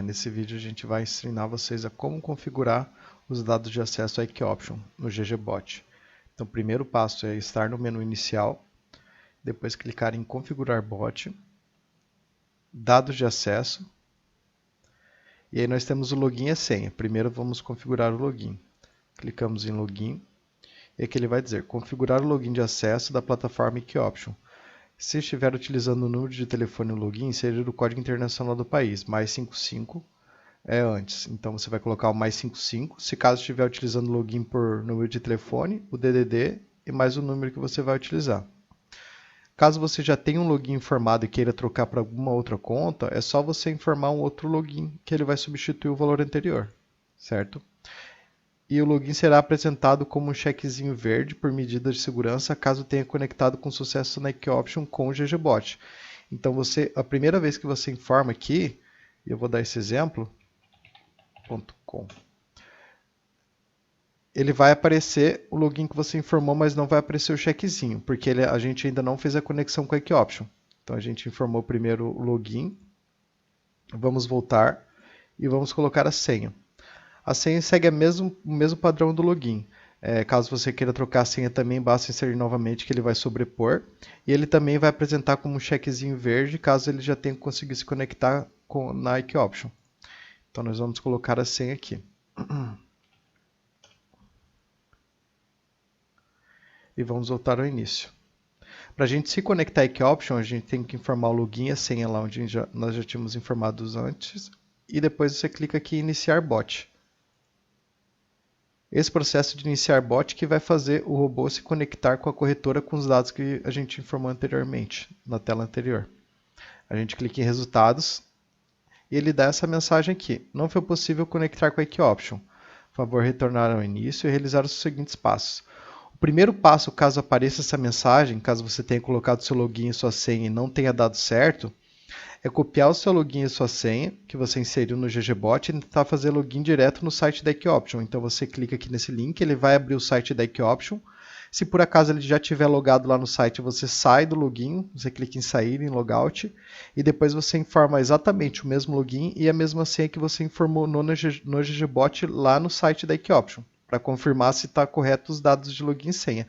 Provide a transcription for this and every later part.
Nesse vídeo a gente vai ensinar vocês a como configurar os dados de acesso à IKEOption no GGBot. Então, o primeiro passo é estar no menu inicial, depois clicar em configurar bot, dados de acesso, e aí nós temos o login e a senha. Primeiro vamos configurar o login. Clicamos em login, e aqui ele vai dizer configurar o login de acesso da plataforma IKEOption. Se estiver utilizando o número de telefone login, inserir o código internacional do país, mais 55, antes. Então você vai colocar o mais 55. Se caso estiver utilizando login por número de telefone, o DDD e mais o número que você vai utilizar. Caso você já tenha um login informado e queira trocar para alguma outra conta, é só você informar um outro login que ele vai substituir o valor anterior, certo? E o login será apresentado como um chequezinho verde por medida de segurança caso tenha conectado com sucesso na IKEOption com o GGBot. Então a primeira vez que você informa aqui, e eu vou dar esse exemplo, .com, ele vai aparecer o login que você informou, mas não vai aparecer o chequezinho, porque a gente ainda não fez a conexão com a IKEOption. Então a gente informou primeiro o login, vamos voltar e vamos colocar a senha. A senha segue o mesmo padrão do login. Caso você queira trocar a senha também, basta inserir novamente que ele vai sobrepor. E ele também vai apresentar como um chequezinho verde, caso ele já tenha conseguido se conectar na IKEOption. Então nós vamos colocar a senha aqui. E vamos voltar ao início. Para a gente se conectar à IKEOption, a gente tem que informar o login e a senha lá onde nós já tínhamos informado antes. E depois você clica aqui em iniciar bot. Esse processo de iniciar bot que vai fazer o robô se conectar com a corretora com os dados que a gente informou anteriormente, na tela anterior. A gente clica em resultados e ele dá essa mensagem aqui. Não foi possível conectar com a IKEOption. Por favor, retornar ao início e realizar os seguintes passos. O primeiro passo, caso apareça essa mensagem, caso você tenha colocado seu login e sua senha e não tenha dado certo, é copiar o seu login e sua senha, que você inseriu no GGBot, e tentar fazer login direto no site da IKEOption. Então você clica aqui nesse link, ele vai abrir o site da IKEOption. Se por acaso ele já tiver logado lá no site, você sai do login, você clica em sair, em logout, e depois você informa exatamente o mesmo login e a mesma senha que você informou no GGBot lá no site da IKEOption, para confirmar se está correto os dados de login e senha.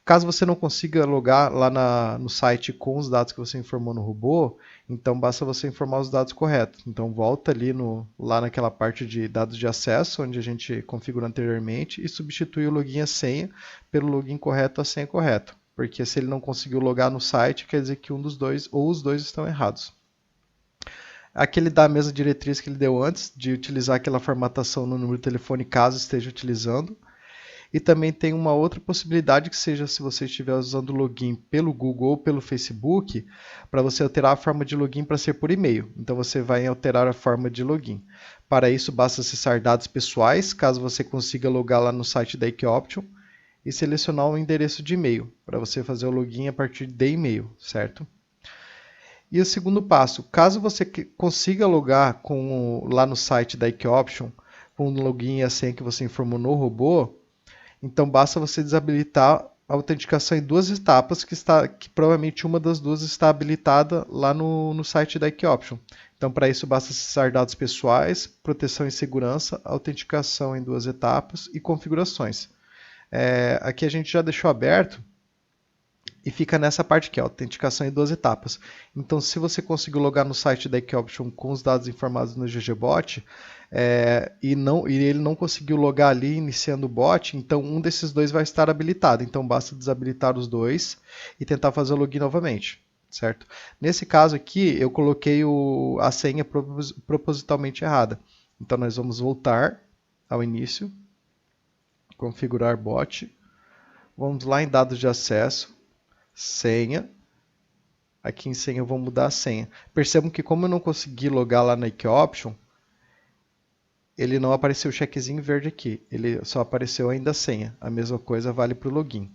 Caso você não consiga logar lá no site com os dados que você informou no robô, então basta você informar os dados corretos. Então volta ali lá naquela parte de dados de acesso, onde a gente configurou anteriormente, e substitui o login e a senha pelo login correto e a senha correta. Porque se ele não conseguiu logar no site, quer dizer que um dos dois ou os dois estão errados. Aqui ele dá a mesma diretriz que ele deu antes, de utilizar aquela formatação no número de telefone caso esteja utilizando. E também tem uma outra possibilidade que seja se você estiver usando o login pelo Google ou pelo Facebook, para você alterar a forma de login para ser por e-mail. Então você vai alterar a forma de login. Para isso basta acessar dados pessoais, caso você consiga logar lá no site da IKEOption, e selecionar o endereço de e-mail, para você fazer o login a partir de e-mail, certo? E o segundo passo, caso você consiga logar lá no site da IKEOption, com o login e a senha que você informou no robô, então basta você desabilitar a autenticação em duas etapas, que provavelmente uma das duas está habilitada lá no site da IKEOption. Então para isso basta acessar dados pessoais, proteção e segurança, autenticação em duas etapas e configurações. Aqui a gente já deixou aberto e fica nessa parte aqui, autenticação em duas etapas. Então, se você conseguiu logar no site da IKEOption com os dados informados no GGBot e ele não conseguiu logar ali iniciando o bot, então um desses dois vai estar habilitado. Então, basta desabilitar os dois e tentar fazer o login novamente, certo? Nesse caso aqui, eu coloquei a senha propositalmente errada. Então, nós vamos voltar ao início, configurar bot, vamos lá em dados de acesso, senha. Aqui em senha eu vou mudar a senha. Percebam que como eu não consegui logar lá na IKEOption, ele não apareceu o chequezinho verde aqui. Ele só apareceu ainda a senha. A mesma coisa vale para o login.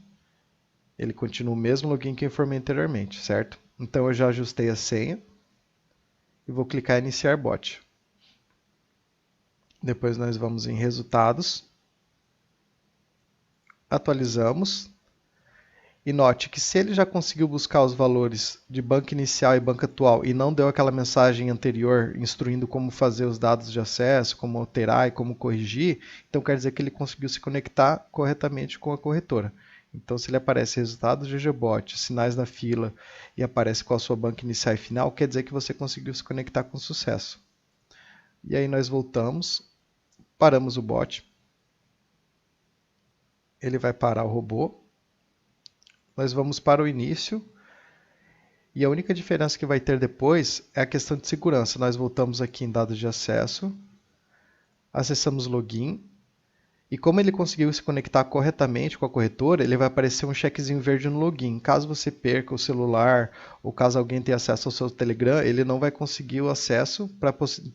Ele continua o mesmo login que eu informei anteriormente, certo? Então eu já ajustei a senha e vou clicar em iniciar bot. Depois nós vamos em resultados, atualizamos. E note que se ele já conseguiu buscar os valores de banco inicial e banco atual e não deu aquela mensagem anterior instruindo como fazer os dados de acesso, como alterar e como corrigir, então quer dizer que ele conseguiu se conectar corretamente com a corretora. Então, se ele aparece resultados de GGBot, sinais da fila e aparece com a sua banca inicial e final, quer dizer que você conseguiu se conectar com sucesso. E aí nós voltamos, paramos o bot, ele vai parar o robô, nós vamos para o início, e a única diferença que vai ter depois é a questão de segurança. Nós voltamos aqui em dados de acesso, acessamos login, e como ele conseguiu se conectar corretamente com a corretora, ele vai aparecer um checkzinho verde no login. Caso você perca o celular ou caso alguém tenha acesso ao seu Telegram, ele não vai conseguir o acesso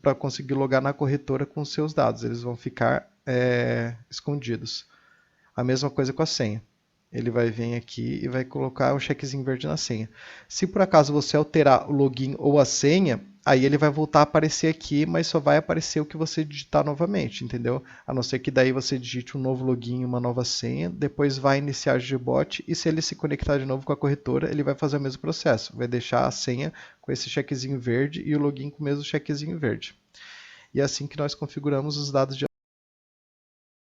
para conseguir logar na corretora com os seus dados. Eles vão ficar escondidos. A mesma coisa com a senha. Ele vai vir aqui e vai colocar um checkzinho verde na senha. Se por acaso você alterar o login ou a senha, aí ele vai voltar a aparecer aqui, mas só vai aparecer o que você digitar novamente, entendeu? A não ser que daí você digite um novo login e uma nova senha, depois vai iniciar o GGBot e se ele se conectar de novo com a corretora, ele vai fazer o mesmo processo. Vai deixar a senha com esse checkzinho verde e o login com o mesmo checkzinho verde. E é assim que nós configuramos os dados de